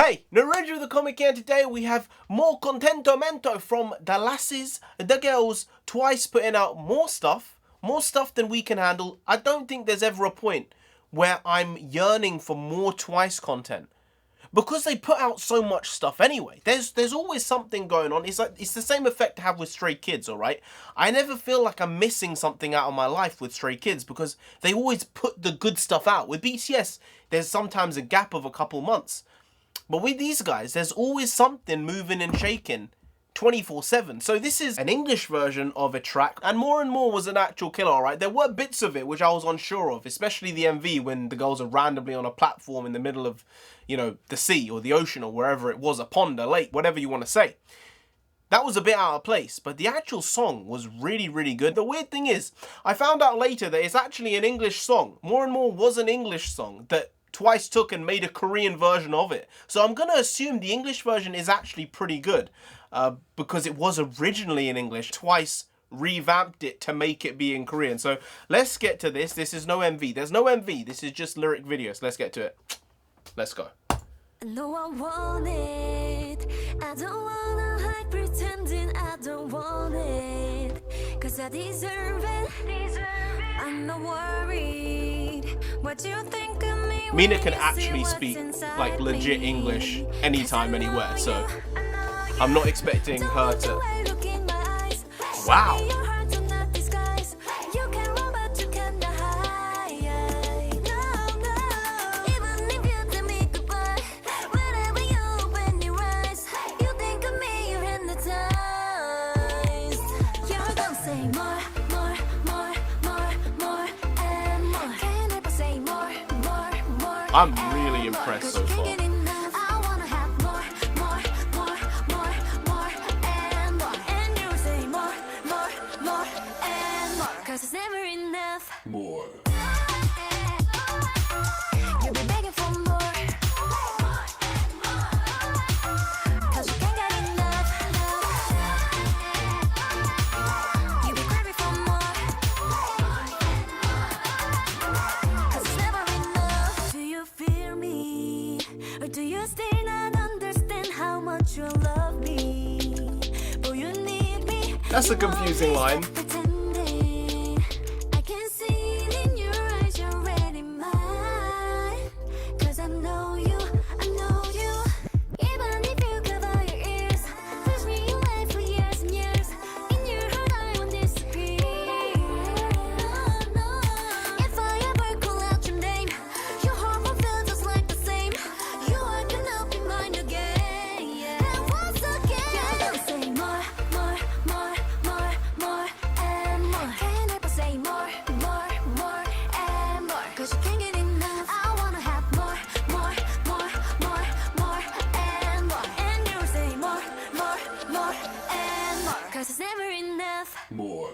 Hey, Narendra of the Comic here, and today we have more contentamento from the lasses, the girls, Twice putting out more stuff than we can handle. I don't think there's ever a point where I'm yearning for more Twice content. Because they put out so much stuff anyway. There's always something going on. It's the same effect I have with Stray Kids, alright? I never feel like I'm missing something out of my life with Stray Kids because they always put the good stuff out. With BTS, there's sometimes a gap of a couple months. But with these guys, there's always something moving and shaking 24/7. So this is an English version of a track, and more was an actual killer, alright? There were bits of it which I was unsure of, especially the MV when the girls are randomly on a platform in the middle of, you know, the sea or the ocean or wherever it was, a pond, a lake, whatever you want to say. That was a bit out of place, but the actual song was really good. The weird thing is, I found out later that it's actually an English song. More was an English song that Twice took and made a Korean version of it. So I'm going to assume the English version is actually pretty good because it was originally in English. Twice revamped it to make it be in Korean. So let's get to this. This is no MV. There's no MV. This is just lyric videos. Let's get to it. Let's go. No, I want it. I don't wanna hide, pretending I don't want it. Cause I deserve it. I'm not worried. What you think of me? Mina can actually speak like legit English anytime, anywhere. So I'm not expecting her to. Wow. I'm really impressed so far. More. That's a confusing line. More.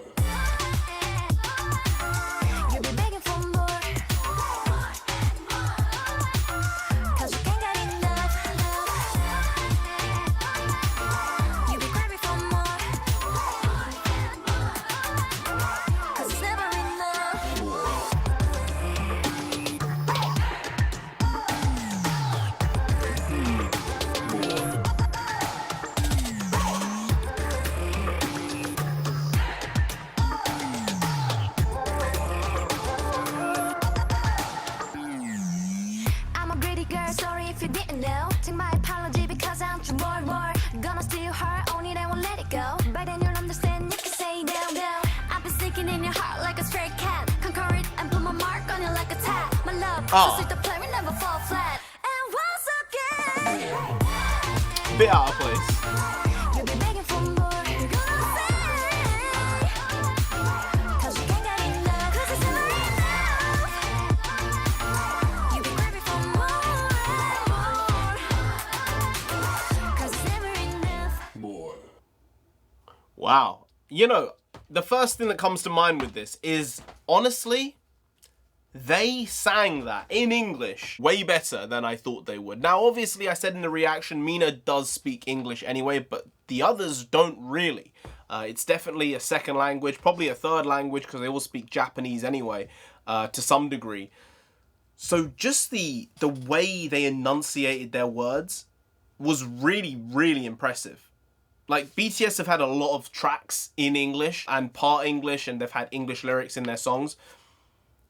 Bit out of place. Wow. You know, the first thing that comes to mind with this is, honestly, they sang that in English way better than I thought they would. Now, obviously, I said in the reaction, Mina does speak English anyway, but the others don't really. It's definitely a second language, probably a third language, because they all speak Japanese anyway, to some degree. So just the way they enunciated their words was really, really impressive. Like, BTS have had a lot of tracks in English and part English, and they've had English lyrics in their songs.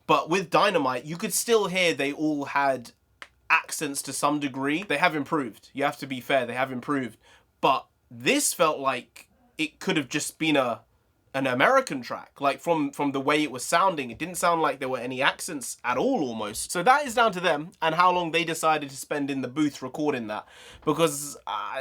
But with Dynamite, you could still hear they all had accents to some degree. They have improved. You have to be fair, they have improved. But this felt like it could have just been an American track. Like, from the way it was sounding, it didn't sound like there were any accents at all, almost. So that is down to them and how long they decided to spend in the booth recording that. Because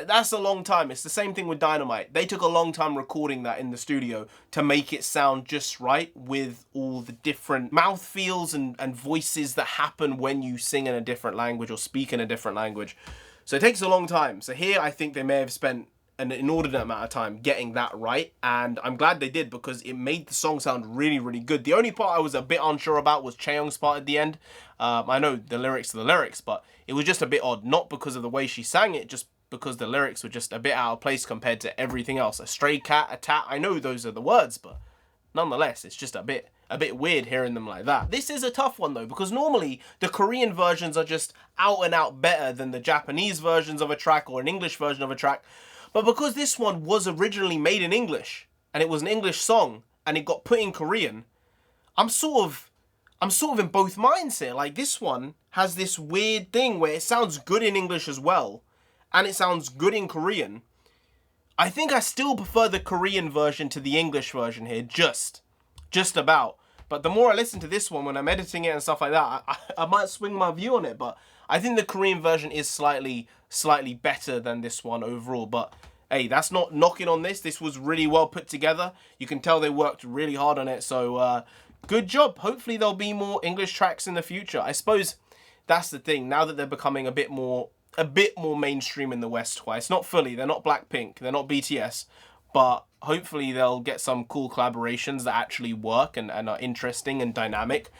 that's a long time. It's the same thing with Dynamite. They took a long time recording that in the studio to make it sound just right, with all the different mouth feels and voices that happen when you sing in a different language or speak in a different language. So it takes a long time. So here I think they may have spent an inordinate amount of time getting that right, and I'm glad they did, because it made the song sound really, really good. The only part I was a bit unsure about was Chaeyoung's part at the end. I know the lyrics are the lyrics, but it was just a bit odd, not because of the way she sang it, just because the lyrics were just a bit out of place compared to everything else. A stray cat, a tat, I know those are the words, but nonetheless, it's just a bit weird hearing them like that. This is a tough one though, because normally the Korean versions are just out and out better than the Japanese versions of a track or an English version of a track. But because this one was originally made in English, and it was an English song, and it got put in Korean, I'm sort of in both minds here. Like, this one has this weird thing where it sounds good in English as well, and it sounds good in Korean. I think I still prefer the Korean version to the English version here, just about. But the more I listen to this one when I'm editing it and stuff like that, I might swing my view on it, but I think the Korean version is slightly better than this one overall. But hey, that's not knocking on this. This was really well put together. You can tell they worked really hard on it. So good job. Hopefully there'll be more English tracks in the future. I suppose that's the thing. Now that they're becoming a bit more mainstream in the West twice. Not fully. They're not Blackpink. They're not BTS. But hopefully they'll get some cool collaborations that actually work and are interesting and dynamic.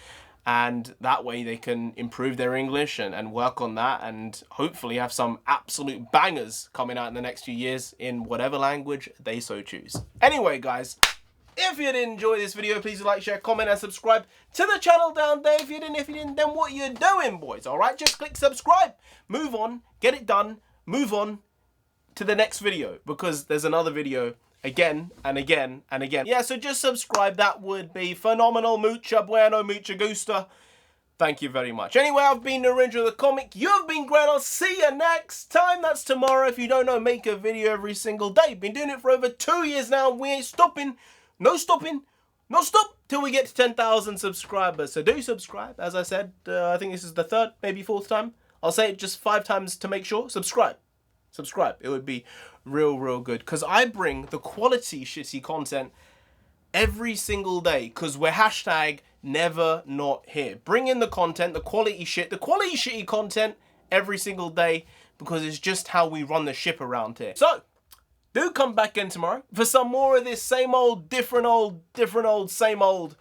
And that way they can improve their English and work on that, and hopefully have some absolute bangers coming out in the next few years in whatever language they so choose. Anyway, guys, if you did enjoy this video, please like, share, comment, and subscribe to the channel down there. If you didn't, then what you doing, boys? All right, just click subscribe. Move on, get it done, move on to the next video, because there's another video again and again and again. Yeah, so just subscribe. That would be phenomenal. Mucha bueno, mucha gusta. Thank you very much. Anyway, I've been Narendra the Comic. You've been great. I'll see you next time. That's tomorrow. If you don't know, make a video every single day. Been doing it for over 2 years now. We ain't stopping. No stopping. No stop till we get to 10,000 subscribers. So do subscribe. As I said, I think this is the third, maybe fourth time. I'll say it just 5 times to make sure. Subscribe. Subscribe. It would be real good, because I bring the quality shitty content every single day, because we're hashtag never not here. Bring in the content, the quality shitty content every single day, because it's just how we run the ship around here. So do come back in tomorrow for some more of this same old, different old, same old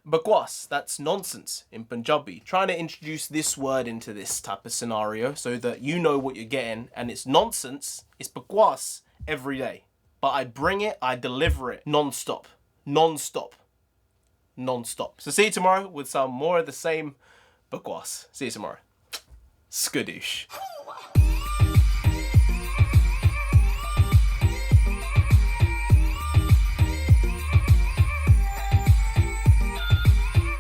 bakwas. That's nonsense in Punjabi. Trying to introduce this word into this type of scenario so that you know what you're getting, and it's nonsense, it's bakwas every day. But I bring it, I deliver it non-stop. Non-stop. Non-stop. So see you tomorrow with some more of the same bakwas. See you tomorrow. Skadoosh.